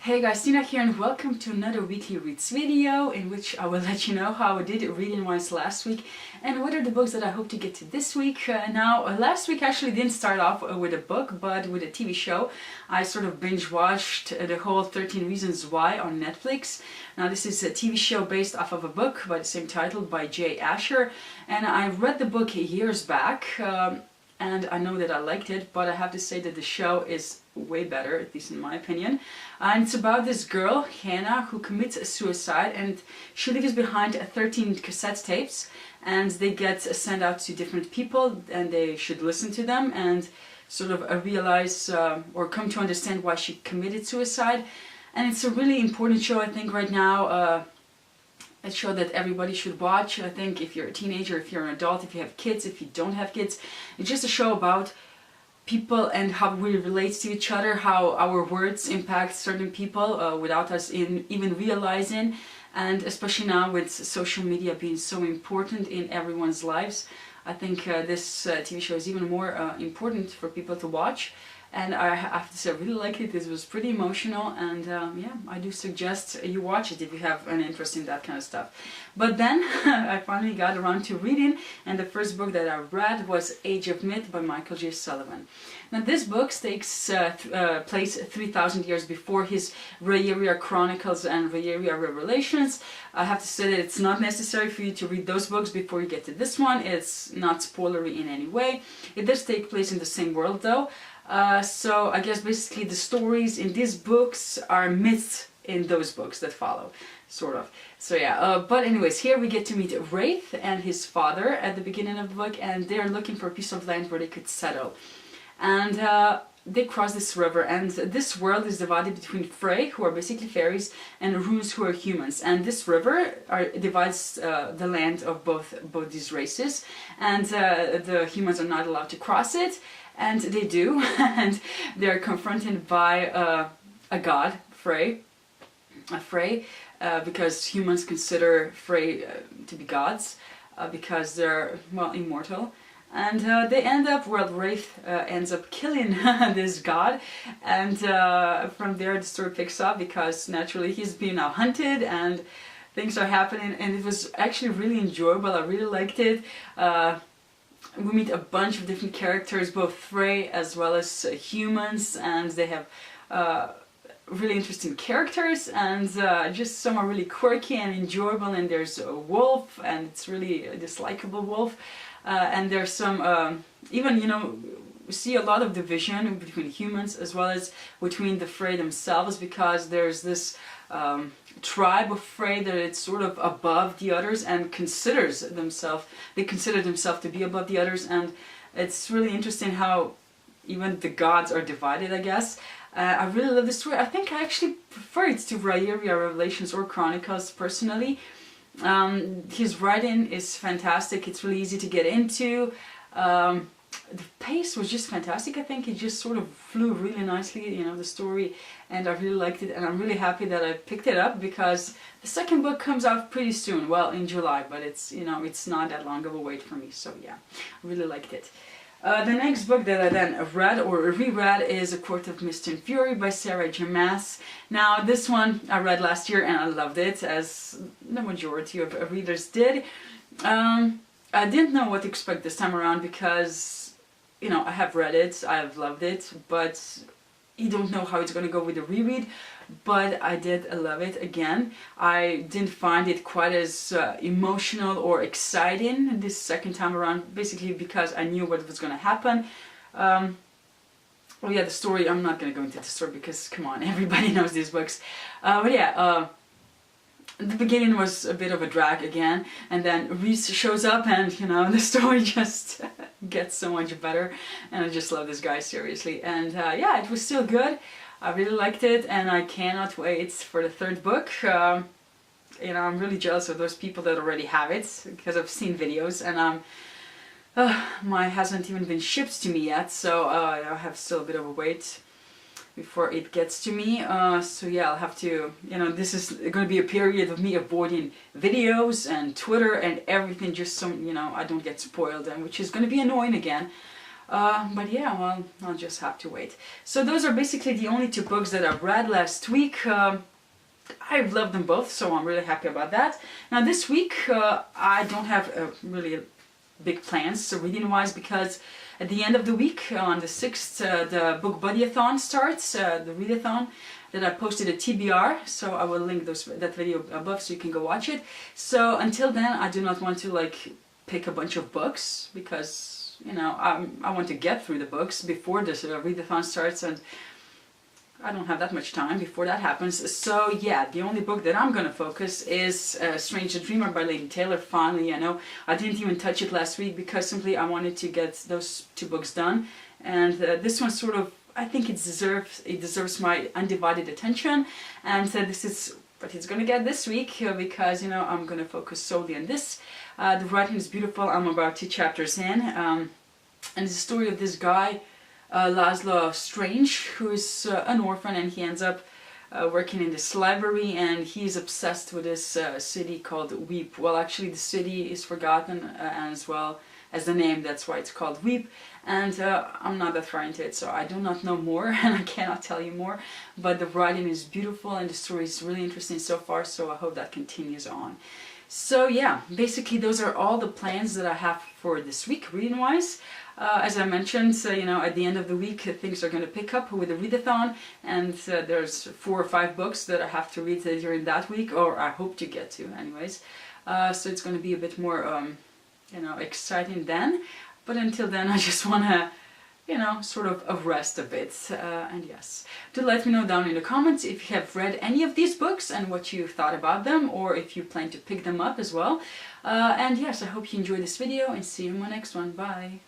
Hey guys, Tina here and welcome to another weekly reads video in which I will let you know how I did reading-wise last week and what are the books that I hope to get to this week. Last week actually didn't start off with a book but with a TV show. I sort of binge-watched the whole 13 Reasons Why on Netflix. Now this is a TV show based off of a book by the same title by J. Asher, and I read the book years back and I know that I liked it, but I have to say that the show is way better, at least in my opinion. And it's about this girl, Hannah, who commits suicide, and she leaves behind 13 cassette tapes, and they get sent out to different people and they should listen to them and sort of realize or come to understand why she committed suicide. And it's a really important show, I think, right now. A show that everybody should watch. I think if you're a teenager, if you're an adult, if you have kids, if you don't have kids, it's just a show about people and how we relate to each other, how our words impact certain people without us even realizing, and especially now with social media being so important in everyone's lives, I think this TV show is even more important for people to watch. And I have to say I really like it. It was pretty emotional, and yeah, I do suggest you watch it if you have an interest in that kind of stuff. But then I finally got around to reading, and the first book that I read was Age of Myth by Michael J. Sullivan. Now this book takes place 3,000 years before his Rhaeria Chronicles and Rhaeria Revelations. I have to say that it's not necessary for you to read those books before you get to this one. It's not spoilery in any way. It does take place in the same world though. So I guess basically the stories in these books are myths in those books that follow, sort of. So yeah, but anyways, here we get to meet Wraith and his father at the beginning of the book, and they're looking for a piece of land where they could settle. And they cross this river, and this world is divided between Frey, who are basically fairies, and Rus, who are humans. And this river divides the land of both these races, and the humans are not allowed to cross it. And they do, and they're confronted by a god, Frey, because humans consider Frey to be gods, because they're, well, immortal. And they end up, well, Wraith ends up killing this god, and from there the story picks up, because naturally he's being now hunted and things are happening, and it was actually really enjoyable. I really liked it. We meet a bunch of different characters, both Frey as well as humans, and they have really interesting characters, and just some are really quirky and enjoyable. And there's a wolf, and it's really a dislikable wolf, and there's some even, you know, we see a lot of division between humans as well as between the Frey themselves, because there's this tribe of Frey that it's sort of above the others and consider themselves to be above the others. And it's really interesting how even the gods are divided, I guess. I really love this story. I think I actually prefer it to Rhaeria Revelations or Chronicles personally. His writing is fantastic. It's really easy to get into. The pace was just fantastic. I think it just sort of flew really nicely, you know, the story, and I really liked it, and I'm really happy that I picked it up, because the second book comes out pretty soon, well, in July, but it's, you know, it's not that long of a wait for me, so yeah, I really liked it. The next book that I then read or reread is A Court of Mist and Fury by Sarah J. Maas. Now this one I read last year and I loved it, as the majority of readers did. I didn't know what to expect this time around, because, you know, I have read it, I have loved it, but you don't know how it's going to go with the reread. But I did love it again. I didn't find it quite as emotional or exciting this second time around, basically because I knew what was going to happen. Well, yeah, the story, I'm not going to go into the story because, come on, everybody knows these books. But yeah, the beginning was a bit of a drag again, and then Reese shows up, and, you know, the story just gets so much better, and I just love this guy, seriously. And yeah, it was still good. I really liked it, and I cannot wait for the third book. You know, I'm really jealous of those people that already have it, because I've seen videos, and mine hasn't even been shipped to me yet, so I have still a bit of a wait before it gets to me. So yeah, I'll have to, you know, this is going to be a period of me avoiding videos and Twitter and everything, just so, you know, I don't get spoiled, and which is going to be annoying again. But yeah, well, I'll just have to wait. So those are basically the only two books that I've read last week. I've loved them both, so I'm really happy about that. Now this week, I don't have really big plans, so reading-wise, because at the end of the week, on the 6th, the Book Buddy-a-thon starts, the readathon that I posted at TBR, so I will link that video above so you can go watch it. So until then, I do not want to like pick a bunch of books, because, you know, I want to get through the books before this readathon starts, and I don't have that much time before that happens. So yeah, the only book that I'm gonna focus is Strange the Dreamer by Lady Taylor. Finally, I know I didn't even touch it last week because simply I wanted to get those two books done, and this one sort of, I think it deserves my undivided attention, and this is what it's gonna get this week because, you know, I'm gonna focus solely on this. The writing is beautiful. I'm about 2 chapters in, and it's the story of this guy, Laszlo Strange, who is an orphan, and he ends up working in this library, and he's obsessed with this city called Weep. Well, actually the city is forgotten, as well as the name, that's why it's called Weep, and I'm not that far into it, so I do not know more and I cannot tell you more, but the writing is beautiful and the story is really interesting so far, so I hope that continues on. So yeah, basically those are all the plans that I have for this week, reading-wise. As I mentioned, you know, at the end of the week things are going to pick up with the readathon, and there's 4 or 5 books that I have to read during that week, or I hope to get to anyways. So it's going to be a bit more, you know, exciting then. But until then, I just want to, you know, sort of rest a bit. And yes, do let me know down in the comments if you have read any of these books and what you thought about them, or if you plan to pick them up as well. And yes, I hope you enjoyed this video, and see you in my next one. Bye!